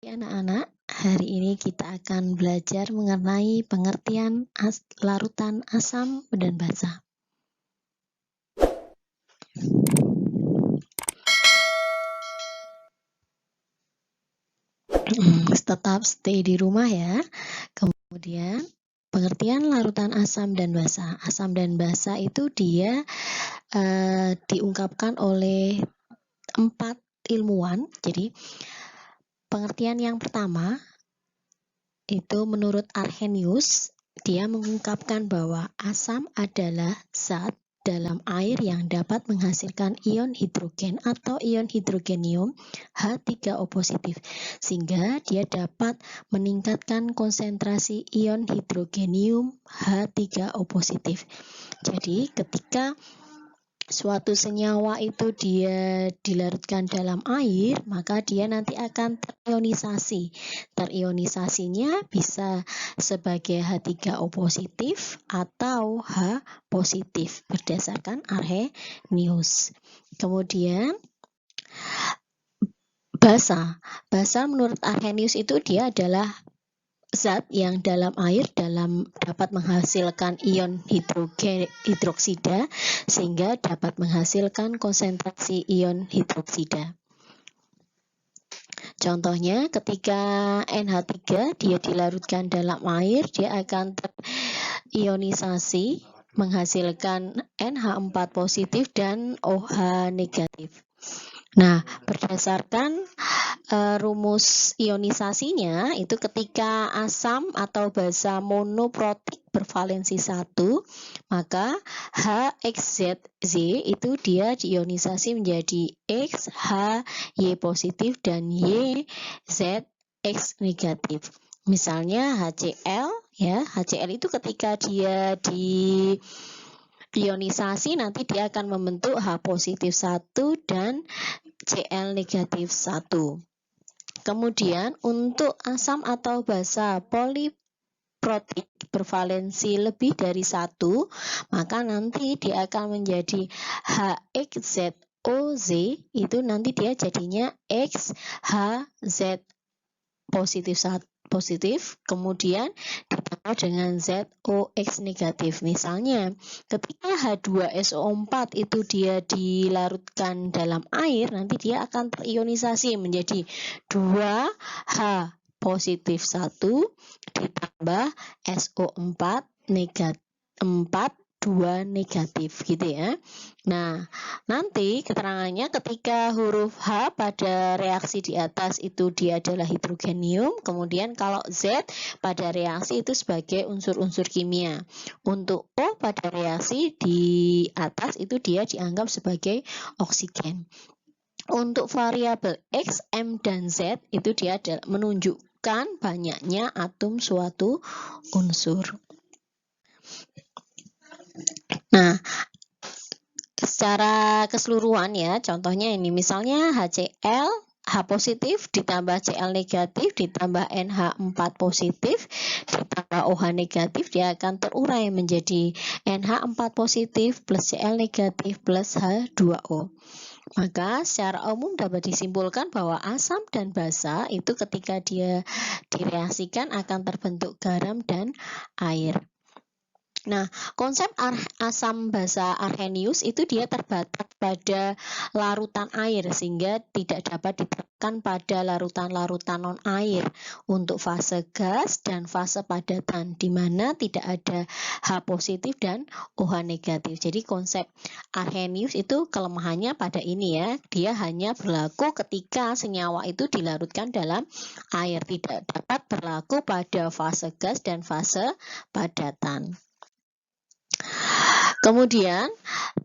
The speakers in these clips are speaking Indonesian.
Anak-anak, hari ini kita akan belajar mengenai pengertian larutan asam dan basa. Tetap stay di rumah ya. Kemudian pengertian larutan asam dan basa. Asam dan basa itu dia diungkapkan oleh 4 ilmuwan. Jadi pengertian yang pertama itu menurut Arrhenius, dia mengungkapkan bahwa asam adalah zat dalam air yang dapat menghasilkan ion hidrogen atau ion hidrogenium H3O positif, sehingga dia dapat meningkatkan konsentrasi ion hidrogenium H3O positif. Jadi ketika suatu senyawa itu dia dilarutkan dalam air, maka dia nanti akan terionisasi. Terionisasinya bisa sebagai H3O positif atau H positif berdasarkan Arrhenius. Kemudian basa menurut Arrhenius itu dia adalah zat yang dalam air dapat menghasilkan ion hidroksida sehingga dapat menghasilkan konsentrasi ion hidroksida. Contohnya ketika NH3 dia dilarutkan dalam air, dia akan terionisasi menghasilkan NH4 positif dan OH negatif. Nah, berdasarkan rumus ionisasinya itu ketika asam atau basa monoprotik bervalensi 1, maka HXZZ itu dia diionisasi menjadi X, H, Y positif dan Y, Z, X negatif. Misalnya HCl ya, HCl itu ketika dia di ionisasi nanti dia akan membentuk H positif 1 dan Cl negatif 1. Kemudian untuk asam atau basa poliprotik bervalensi lebih dari 1, maka nanti dia akan menjadi HXZOZ, itu nanti dia jadinya XHZ positif, kemudian ditambah dengan ZOX negatif. Misalnya ketika H2SO4 itu dia dilarutkan dalam air, nanti dia akan terionisasi menjadi 2H positif 1 ditambah SO4 negatif 2 negatif gitu ya. Nah, nanti keterangannya ketika huruf H pada reaksi di atas itu dia adalah hidrogenium, kemudian kalau Z pada reaksi itu sebagai unsur-unsur kimia. Untuk O pada reaksi di atas itu dia dianggap sebagai oksigen. Untuk variabel X, M, dan Z itu dia menunjukkan banyaknya atom suatu unsur. Nah, secara keseluruhan ya, contohnya ini misalnya HCl H positif ditambah Cl negatif ditambah NH4 positif ditambah OH negatif, dia akan terurai menjadi NH4 positif plus Cl negatif plus H2O. Maka secara umum dapat disimpulkan bahwa asam dan basa itu ketika dia direaksikan akan terbentuk garam dan air. Nah, konsep asam basa Arrhenius itu dia terbatas pada larutan air sehingga tidak dapat diterapkan pada larutan-larutan non-air untuk fase gas dan fase padatan di mana tidak ada H positif dan OH negatif. Jadi konsep Arrhenius itu kelemahannya pada ini ya, dia hanya berlaku ketika senyawa itu dilarutkan dalam air, tidak dapat berlaku pada fase gas dan fase padatan. Kemudian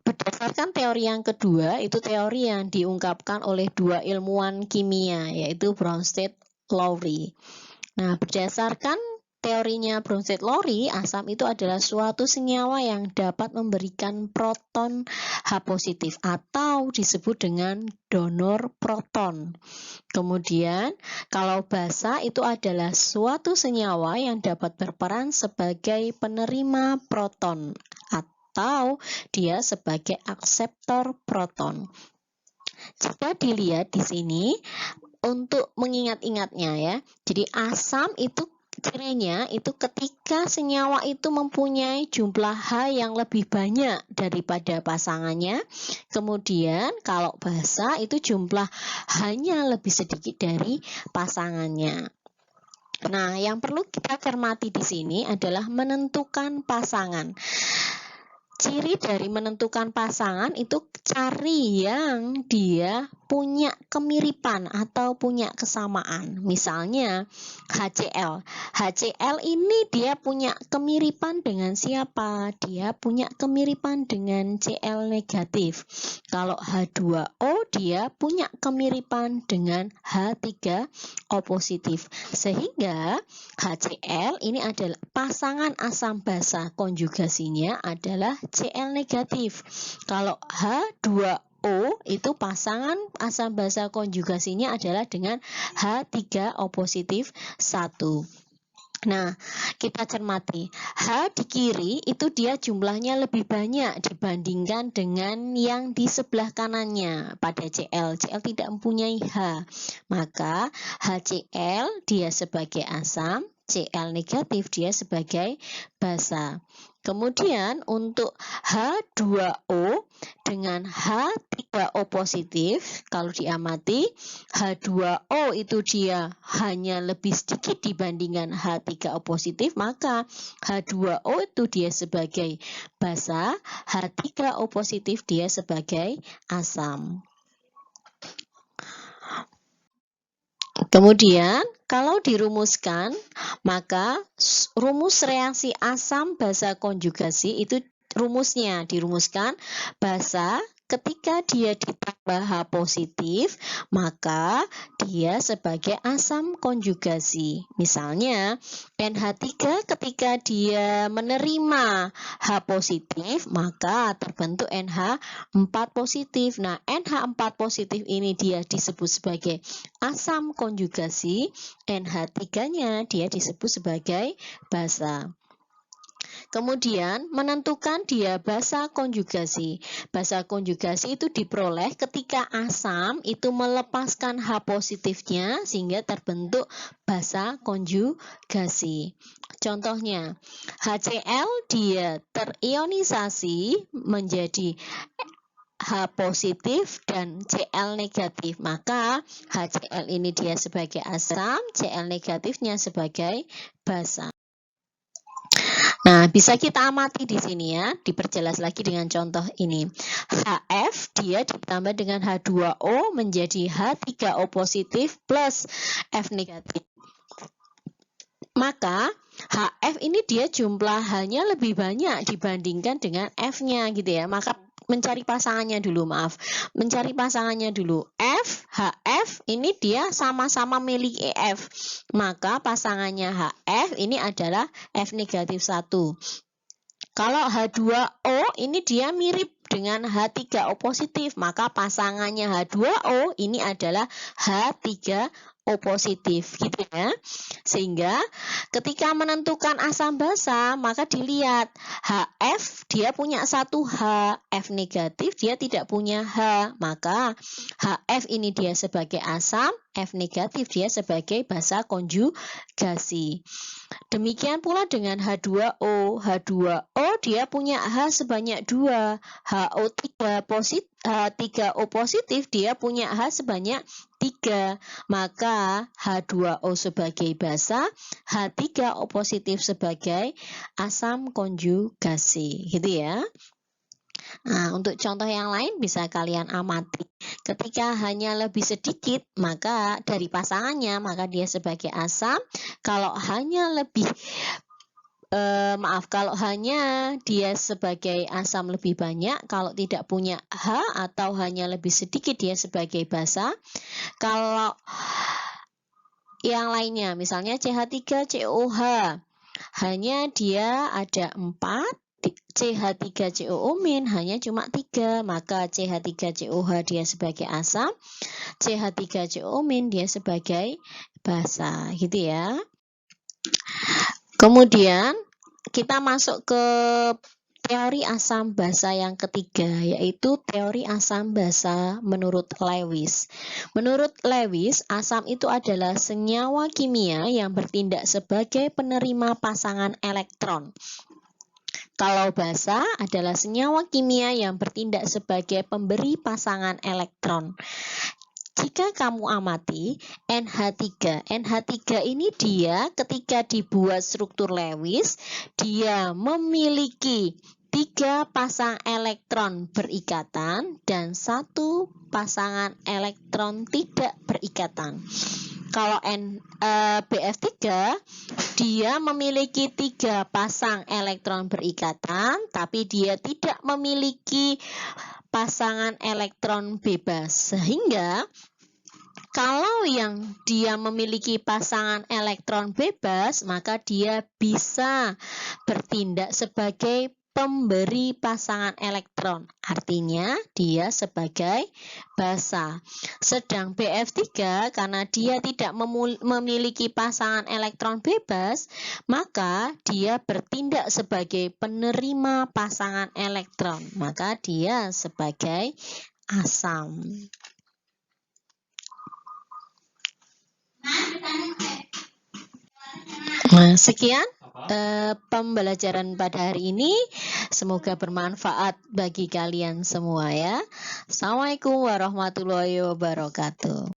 berdasarkan teori yang kedua, itu teori yang diungkapkan oleh 2 ilmuwan kimia yaitu Bronsted-Lowry. Nah, berdasarkan teorinya Bronsted-Lowry, asam itu adalah suatu senyawa yang dapat memberikan proton H positif atau disebut dengan donor proton. Kemudian, kalau basa itu adalah suatu senyawa yang dapat berperan sebagai penerima proton atau dia sebagai akseptor proton. Jika dilihat di sini, untuk mengingat-ingatnya ya. Jadi asam itu cirinya itu ketika senyawa itu mempunyai jumlah H yang lebih banyak daripada pasangannya. Kemudian kalau basa itu jumlah H-nya lebih sedikit dari pasangannya. Nah, yang perlu kita cermati di sini adalah menentukan pasangan. Ciri dari menentukan pasangan itu cari yang dia punya kemiripan atau punya kesamaan. Misalnya HCl. HCl ini dia punya kemiripan dengan siapa? Dia punya kemiripan dengan Cl negatif. Kalau H2O dia punya kemiripan dengan H3O positif. Sehingga HCl ini adalah pasangan asam basa, konjugasinya adalah Cl negatif. Kalau H2O itu pasangan asam basa konjugasinya adalah dengan H3O positif 1. Nah, kita cermati. H di kiri itu dia jumlahnya lebih banyak dibandingkan dengan yang di sebelah kanannya pada Cl. Cl tidak mempunyai H. Maka HCl dia sebagai asam, Cl negatif dia sebagai basa. Kemudian untuk H2O dengan H3O positif, kalau diamati H2O itu dia hanya lebih sedikit dibandingkan H3O positif, maka H2O itu dia sebagai basa, H3O positif dia sebagai asam. Kemudian, kalau dirumuskan, maka rumus reaksi asam basa konjugasi itu rumusnya dirumuskan basa ketika dia ditambah H positif, maka dia sebagai asam konjugasi. Misalnya, NH3 ketika dia menerima H positif, maka terbentuk NH4 positif. Nah, NH4 positif ini dia disebut sebagai asam konjugasi, NH3-nya dia disebut sebagai basa. Kemudian menentukan dia basa konjugasi. Basa konjugasi itu diperoleh ketika asam itu melepaskan H positifnya sehingga terbentuk basa konjugasi. Contohnya, HCl dia terionisasi menjadi H positif dan Cl negatif. Maka HCl ini dia sebagai asam, Cl negatifnya sebagai basa. Nah, bisa kita amati di sini ya, diperjelas lagi dengan contoh ini. HF dia ditambah dengan H2O menjadi H3O positif plus F negatif. Maka HF ini dia jumlahannya lebih banyak dibandingkan dengan F-nya gitu ya. Maka mencari pasangannya dulu, mencari pasangannya dulu. F, HF ini dia sama-sama milik EF. Maka pasangannya HF ini adalah F negatif 1. Kalau H2O ini dia mirip dengan H3O positif, maka pasangannya H2O ini adalah H3O positif gitu ya. Sehingga ketika menentukan asam basa, maka dilihat HF dia punya 1 H, F negatif dia tidak punya H, maka HF ini dia sebagai asam, F negatif dia sebagai basa konjugasi. Demikian pula dengan H2O. H2O dia punya H sebanyak 2. H3O positif dia punya H sebanyak 3. Maka H2O sebagai basa, H3O positif sebagai asam konjugasi. Gitu ya. Nah, untuk contoh yang lain bisa kalian amati. Ketika hanya lebih sedikit, maka dari pasangannya, maka dia sebagai asam. Kalau hanya lebih, kalau hanya dia sebagai asam lebih banyak, kalau tidak punya H atau hanya lebih sedikit dia sebagai basa. Kalau yang lainnya, misalnya CH3COH, hanya dia ada 4. CH3COO- hanya cuma 3, maka CH3COH dia sebagai asam, CH3COO- dia sebagai basa, gitu ya. Kemudian kita masuk ke teori asam basa yang ketiga, yaitu teori asam basa menurut Lewis. Menurut Lewis, asam itu adalah senyawa kimia yang bertindak sebagai penerima pasangan elektron. Kalau basa adalah senyawa kimia yang bertindak sebagai pemberi pasangan elektron. Jika kamu amati NH3 ini dia ketika dibuat struktur Lewis, dia memiliki 3 pasang elektron berikatan dan 1 pasangan elektron tidak berikatan. Kalau BF3 dia memiliki 3 pasang elektron berikatan, tapi dia tidak memiliki pasangan elektron bebas, sehingga kalau yang dia memiliki pasangan elektron bebas, maka dia bisa bertindak sebagai pemberi pasangan elektron. Artinya dia sebagai basa. Sedang BF3 karena dia tidak memiliki pasangan elektron bebas, maka dia bertindak sebagai penerima pasangan elektron. Maka dia sebagai asam. Nah, sekian pembelajaran pada hari ini. Semoga bermanfaat bagi kalian semua ya. Assalamualaikum warahmatullahi wabarakatuh.